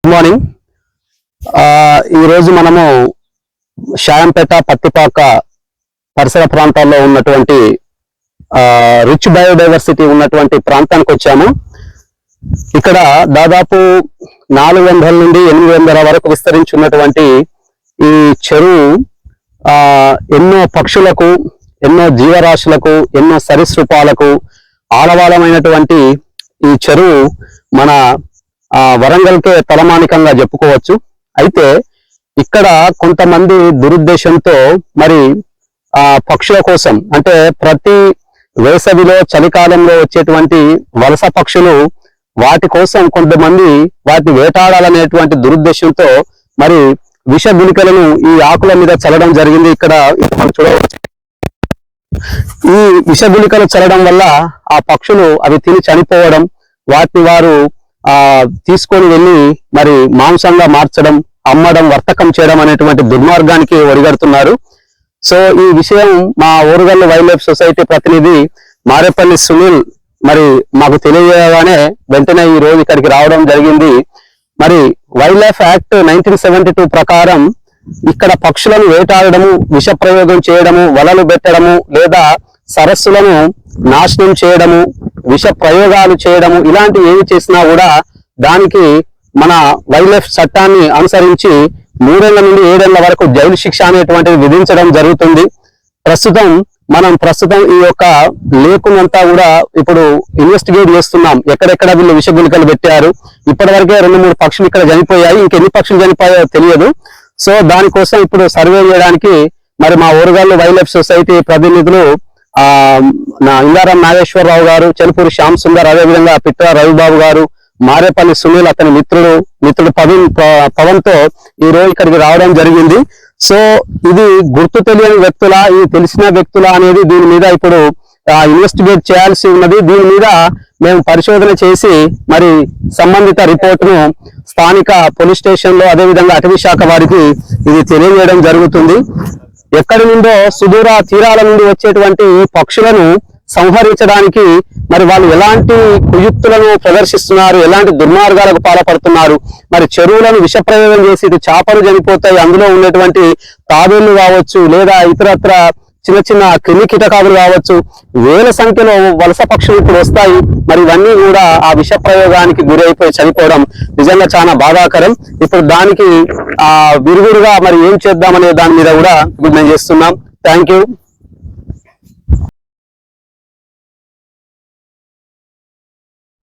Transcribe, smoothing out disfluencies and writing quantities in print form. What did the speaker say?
Good morning. ఈ రోజు మనము షాయంపేట పత్తిపాక పరిసర ప్రాంతాల్లో ఉన్నటువంటి రిచ్ బయోడైవర్సిటీ ఉన్నటువంటి ప్రాంతానికి వచ్చాము. ఇక్కడ దాదాపు 400 నుండి 800 వరకు విస్తరించి ఉన్నటువంటి ఈ చెరువు ఎన్నో పక్షులకు, ఎన్నో జీవరాశులకు, ఎన్నో సరీసృపాలకు ఆలవాలమైనటువంటి ఈ చెరువు మన వరంగల్కే తలమానికంగా చెప్పుకోవచ్చు. అయితే ఇక్కడ కొంతమంది దురుద్దేశంతో మరి పక్షుల కోసం, అంటే ప్రతి వేసవిలో చలికాలంలో వచ్చేటువంటి వలస పక్షులు, వాటి కోసం కొంతమంది వాటిని వేటాడాలనేటువంటి దురుద్దేశంతో మరి విష గుళికలను ఈ ఆకుల మీద చల్లడం జరిగింది. ఇక్కడ మనం చూడవచ్చు. ఈ విష గుళికలు చల్లడం వల్ల ఆ పక్షులు అవి తిని చనిపోవడం, వాటిని వారు తీసుకొని వెళ్ళి మరి మాంసంగా మార్చడం, అమ్మడం, వర్తకం చేయడం అనేటువంటి దుర్మార్గానికి ఒడిగడుతున్నారు. సో ఈ విషయం మా ఓరుగల్లు వైల్డ్ లైఫ్ సొసైటీ ప్రతినిధి మారేపల్లి సునీల్ మరి మాకు తెలియగానే వెంటనే ఈ రోజు ఇక్కడికి రావడం జరిగింది. మరి వైల్డ్ లైఫ్ యాక్ట్ 1972 ప్రకారం ఇక్కడ పక్షులను వేటాడము, విష ప్రయోగం చేయడము, వలలు పెట్టడము, లేదా సరస్సులను నాశనం చేయడము, విష ప్రయోగాలు చేయడము, ఇలాంటి ఏమి చేసినా కూడా దానికి మన వైల్డ్ లైఫ్ చట్టాన్ని అనుసరించి 3 ఏళ్ల నుండి 7 ఏళ్ల వరకు జైలు శిక్ష అనేటువంటిది విధించడం జరుగుతుంది. ప్రస్తుతం ఈ యొక్క లేకునంతా కూడా ఇప్పుడు ఇన్వెస్టిగేట్ చేస్తున్నాం. ఎక్కడెక్కడ వీళ్ళు విష గుళికలు పెట్టారు. ఇప్పటి వరకే 2-3 పక్షులు ఇక్కడ చనిపోయాయి. ఇంకెన్ని పక్షులు చనిపోయాయో తెలియదు. సో దానికోసం ఇప్పుడు సర్వే చేయడానికి మరి మా ఓరుగల్లు వైల్డ్ లైఫ్ సొసైటీ ప్రతినిధులు ఇంగారం నాగేశ్వరరావు గారు, చెలుపూరి శ్యామ్ సుందర్, అదేవిధంగా పిట్ట రవిబాబు గారు, మారేపల్లి సునీల్ అతని మిత్రుడు పవన్ తో ఈ రోజు ఇక్కడికి రావడం జరిగింది. సో ఇది గుర్తు తెలియని వ్యక్తుల, ఇది తెలిసిన వ్యక్తుల అనేది దీని మీద ఇప్పుడు ఇన్వెస్టిగేట్ చేయాల్సి ఉన్నది. దీని మీద మేము పరిశోధన చేసి మరి సంబంధిత రిపోర్టును స్థానిక పోలీస్ స్టేషన్ లో, అదేవిధంగా అటవీ శాఖ వారికి ఇది తెలియజేయడం జరుగుతుంది. ఎక్కడి నుండో సుదూర తీరాల నుండి వచ్చేటువంటి ఈ పక్షులను సంహరించడానికి మరి వాళ్ళు ఎలాంటి కుయుక్తులను ప్రదర్శిస్తున్నారు, ఎలాంటి దుర్మార్గాలకు పాల్పడుతున్నారు. మరి చెరువులను విషప్రయోగం చేసి ఇది చేపలు చనిపోతాయి, అందులో ఉన్నటువంటి తాబేళ్లు కావచ్చు, లేదా ఇతరత్ర చిన్న చిన్న క్రిమి కీటకాలు కావచ్చు, వేల సంఖ్యలో వలస పక్షులు ఇప్పుడు వస్తాయి. మరి ఇవన్నీ కూడా ఆ విష ప్రయోగానికి గురైపోయి చనిపోవడం నిజంగా చాలా బాధాకరం. ఇప్పుడు దానికి విరుగుడుగా మరి ఏం చేద్దామనే దాని మీద కూడా ఇప్పుడు మేము చేస్తున్నాం. Thank you.